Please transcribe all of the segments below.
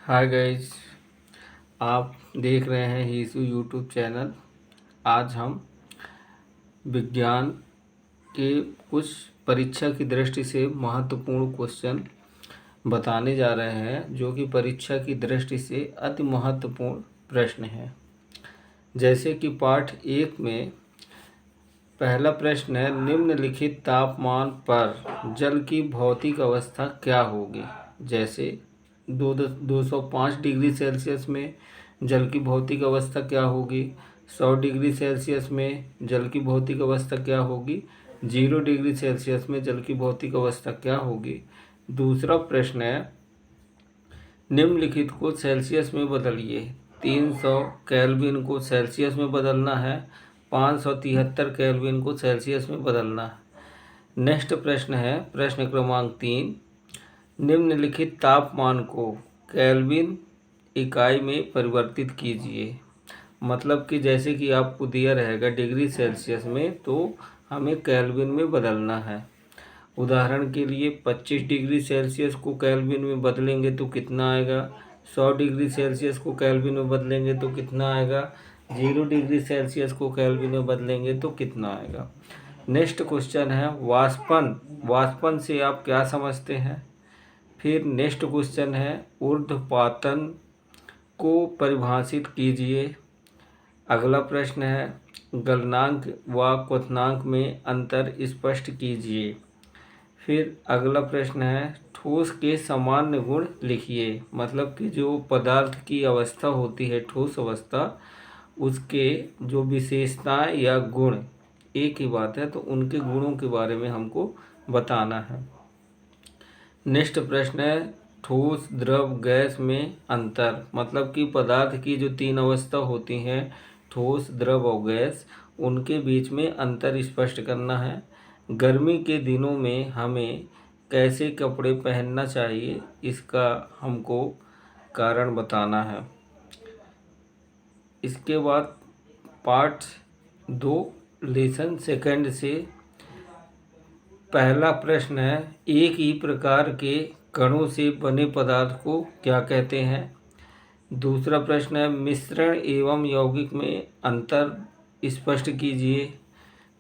Hi guys, आप देख रहे हैं हीसू यूट्यूब चैनल। आज हम विज्ञान के कुछ परीक्षा की दृष्टि से महत्वपूर्ण क्वेश्चन बताने जा रहे हैं, जो कि परीक्षा की दृष्टि से अति महत्वपूर्ण प्रश्न है। जैसे कि पाठ 1 में पहला प्रश्न है, निम्नलिखित तापमान पर जल की भौतिक अवस्था क्या होगी। जैसे 205 डिग्री सेल्सियस में जल की भौतिक अवस्था क्या होगी, 100 डिग्री सेल्सियस में जल की भौतिक अवस्था क्या होगी, 0 डिग्री सेल्सियस में जल की भौतिक अवस्था क्या होगी। दूसरा प्रश्न है, निम्नलिखित को सेल्सियस में बदलिए। 300 केल्विन को सेल्सियस में बदलना है, 573 केल्विन को सेल्सियस में बदलना है। नेक्स्ट प्रश्न है प्रश्न क्रमांक 3, निम्नलिखित तापमान को केल्विन इकाई में परिवर्तित कीजिए। मतलब कि जैसे कि आपको दिया रहेगा डिग्री सेल्सियस में, तो हमें केल्विन में बदलना है। उदाहरण के लिए 25 डिग्री सेल्सियस को केल्विन में बदलेंगे तो कितना आएगा, 100 डिग्री सेल्सियस को केल्विन में बदलेंगे तो कितना आएगा, 0 डिग्री सेल्सियस को केल्विन में बदलेंगे तो कितना आएगा। नेक्स्ट क्वेश्चन है वाष्पन। वाष्पन से आप क्या समझते हैं। फिर नेक्स्ट क्वेश्चन है ऊर्ध्वपातन को परिभाषित कीजिए। अगला प्रश्न है गलनांक व क्वथनांक में अंतर स्पष्ट कीजिए। फिर अगला प्रश्न है ठोस के सामान्य गुण लिखिए। मतलब कि जो पदार्थ की अवस्था होती है, ठोस अवस्था, उसके जो विशेषताएं या गुण, एक ही बात है, तो उनके गुणों के बारे में हमको बताना है। नेक्स्ट प्रश्न है ठोस द्रव गैस में अंतर। मतलब कि पदार्थ की जो 3 अवस्था होती हैं, ठोस द्रव और गैस, उनके बीच में अंतर स्पष्ट करना है। गर्मी के दिनों में हमें कैसे कपड़े पहनना चाहिए, इसका हमको कारण बताना है। इसके बाद पार्ट 2 लेसन सेकंड से पहला प्रश्न है एक ही प्रकार के कणों से बने पदार्थ को क्या कहते हैं। दूसरा प्रश्न है मिश्रण एवं यौगिक में अंतर स्पष्ट कीजिए।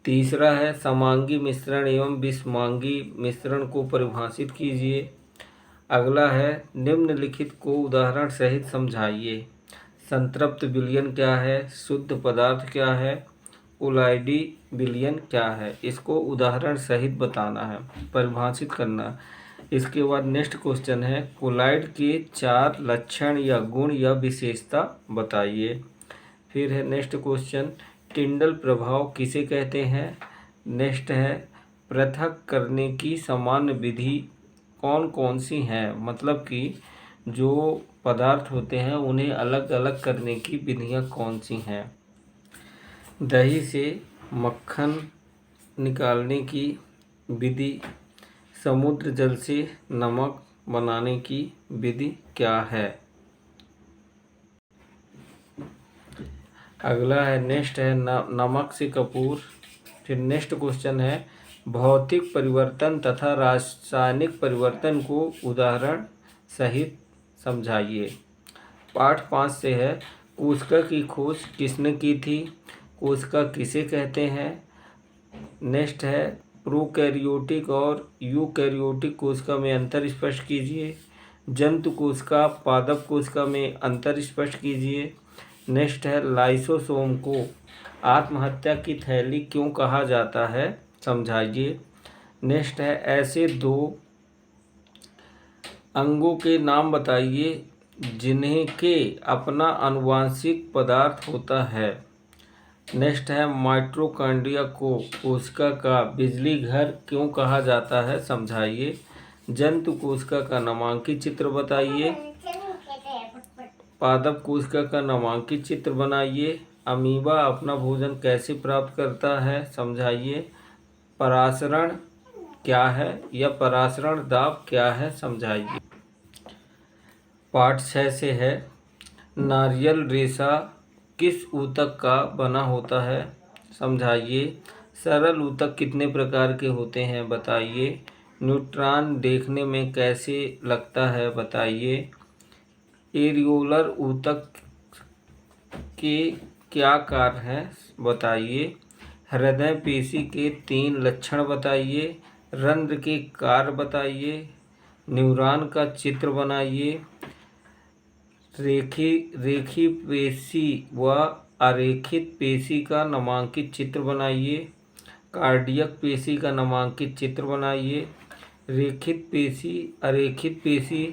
तीसरा है समांगी मिश्रण एवं विषमांगी मिश्रण को परिभाषित कीजिए। अगला है निम्नलिखित को उदाहरण सहित समझाइए। संतृप्त विलयन क्या है, शुद्ध पदार्थ क्या है, कोलाइडी विलयन क्या है, इसको उदाहरण सहित बताना है, परिभाषित करना है। इसके बाद नेक्स्ट क्वेश्चन है कोलाइड के 4 लक्षण या गुण या विशेषता बताइए। फिर है नेक्स्ट क्वेश्चन टिंडल प्रभाव किसे कहते हैं। नेक्स्ट है पृथक करने की सामान्य विधि कौन कौन सी हैं। मतलब कि जो पदार्थ होते हैं उन्हें अलग अलग करने की विधियां कौन सी हैं। दही से मक्खन निकालने की विधि, समुद्र जल से नमक बनाने की विधि क्या है। अगला है नेक्स्ट है नमक से कपूर। फिर नेक्स्ट क्वेश्चन है भौतिक परिवर्तन तथा रासायनिक परिवर्तन को उदाहरण सहित समझाइए। पाठ 5 से है कोशिका की खोज किसने की थी, कोशिका किसे कहते हैं। नेक्स्ट है प्रोकैरियोटिक और यूकैरियोटिक कोशिका में अंतर स्पष्ट कीजिए। जंतु कोशिका पादप कोशिका में अंतर स्पष्ट कीजिए। नेक्स्ट है लाइसोसोम को आत्महत्या की थैली क्यों कहा जाता है, समझाइए। नेक्स्ट है ऐसे 2 अंगों के नाम बताइए जिन्हें के अपना आनुवांशिक पदार्थ होता है। नेक्स्ट है माइटोकॉन्ड्रिया को कोशिका का बिजली घर क्यों कहा जाता है, समझाइए। जंतु कोशिका का नामांकित चित्र बताइए। पादप कोशिका का नामांकित चित्र बनाइए। अमीबा अपना भोजन कैसे प्राप्त करता है, समझाइए। परासरण क्या है या परासरण दाब क्या है, समझाइए। पाठ 6 से है नारियल रेशा किस ऊतक का बना होता है, समझाइए। सरल ऊतक कितने प्रकार के होते हैं, बताइए। न्यूट्रॉन देखने में कैसे लगता है, बताइए। एरियोलर ऊतक के क्या कार्य हैं बताइए। हृदय पेशी के 3 लक्षण बताइए। रंध्र के कार्य बताइए। न्यूरॉन का चित्र बनाइए। रेखी पेशी व अरेखित पेशी का नामांकित चित्र बनाइए। कार्डियक पेशी का नामांकित चित्र बनाइए। रेखित पेशी, अरेखित पेशी,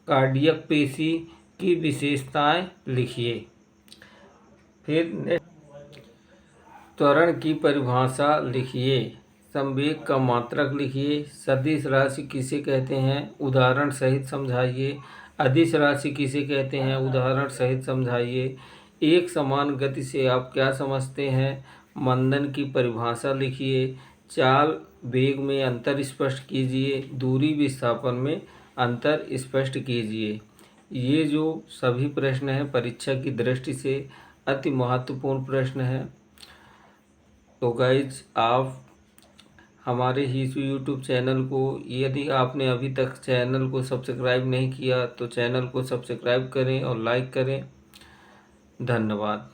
कार्डियक पेशी की विशेषताएं लिखिए। फिर त्वरण की परिभाषा लिखिए। संवेग का मात्रक लिखिए। सदिश राशि किसे कहते हैं, उदाहरण सहित समझाइए। अदिश राशि किसे कहते हैं, उदाहरण सहित समझाइए। एक समान गति से आप क्या समझते हैं, मंदन की परिभाषा लिखिए। चाल वेग में अंतर स्पष्ट कीजिए। दूरी विस्थापन में अंतर स्पष्ट कीजिए। ये जो सभी प्रश्न हैं परीक्षा की दृष्टि से अति महत्वपूर्ण प्रश्न है। तो गाइज, आप हमारे हीसू यूट्यूब चैनल को, यदि आपने अभी तक चैनल को सब्सक्राइब नहीं किया तो चैनल को सब्सक्राइब करें और लाइक करें। धन्यवाद।